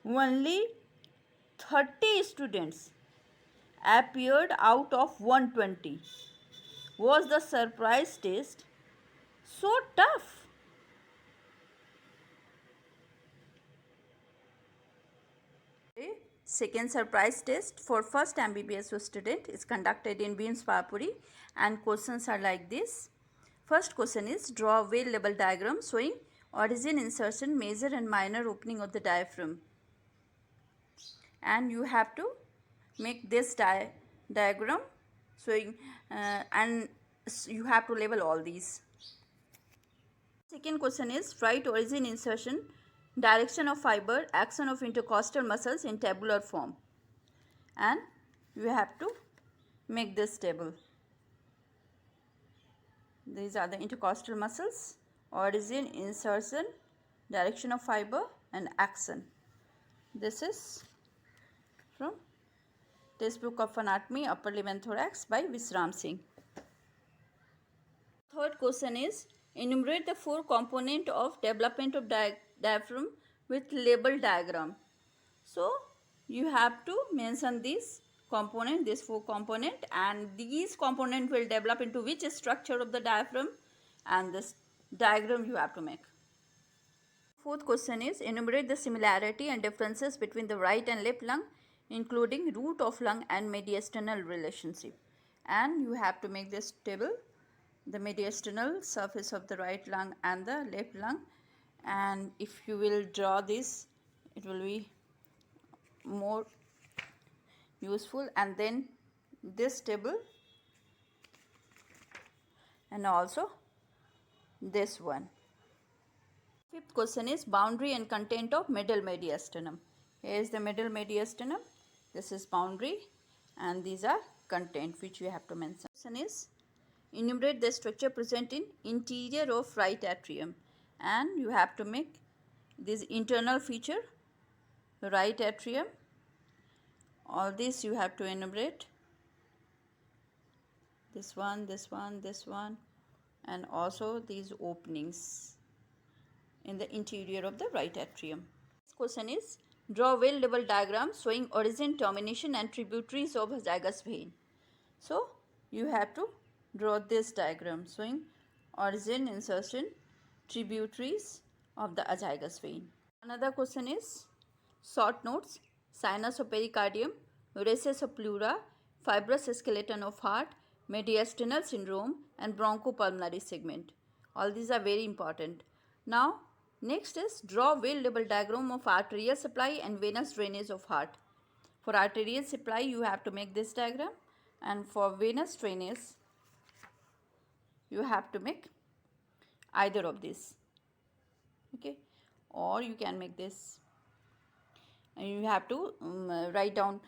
only 30 students appeared out of 120. Was the surprise test so tough? Second surprise test for first MBBS student is conducted in Beams Papuri, and questions are like this. First question is, draw a well level diagram showing origin, insertion, major and minor opening of the diaphragm. And you have to make this diagram showing and you have to label all these. Second question is, write origin, insertion, direction of fiber, action of intercostal muscles in tabular form. And you have to make this table. These are the intercostal muscles, origin, insertion, direction of fiber and action. This is from Textbook of Anatomy, Upper Limb and Thorax by Visram Singh. Third question is, enumerate the 4 components of development of diaphragm with label diagram. So you have to mention this component, this 4 component, and these component will develop into which structure of the diaphragm, and this diagram you have to make. Fourth question is, enumerate the similarity and differences between the right and left lung, including root of lung and mediastinal relationship. And you have to make this table, the mediastinal surface of the right lung and the left lung, and if you will draw this, it will be more useful. And then this table, and also this one. Fifth question is, boundary and content of middle mediastinum. Here is the middle mediastinum, this is boundary, and these are content which you have to mention. Question is, enumerate the structure present in interior of right atrium, and you have to make this internal feature, right atrium. All this you have to enumerate, this one, this one, this one, and also these openings in the interior of the right atrium. This question is, draw well level diagram showing origin, termination and tributaries of azygous vein. So you have to draw this diagram showing origin, insertion, tributaries of the azygous vein. Another question is, short notes, sinus of pericardium, recess of pleura, fibrous skeleton of heart, mediastinal syndrome and bronchopulmonary segment. All these are very important. Now next is, draw well level diagram of arterial supply and venous drainage of heart. For arterial supply you have to make this diagram, and for venous drainage you have to make either of these. Okay, or you can make this, and you have to write down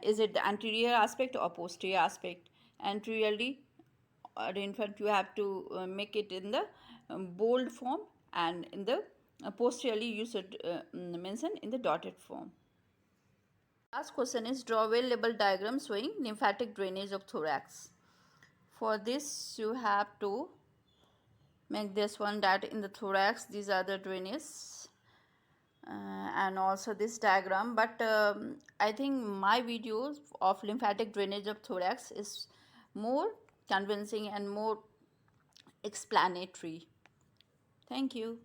is it the anterior aspect or posterior aspect. Anteriorly or in front you have to make it in the bold form, and in the posteriorly you should mention in the dotted form. Last question is, draw well labeled diagram showing lymphatic drainage of thorax. For this you have to make this one, that in the thorax these are the drainage, and also this diagram. But I think my videos of lymphatic drainage of thorax is more convincing and more explanatory. Thank you.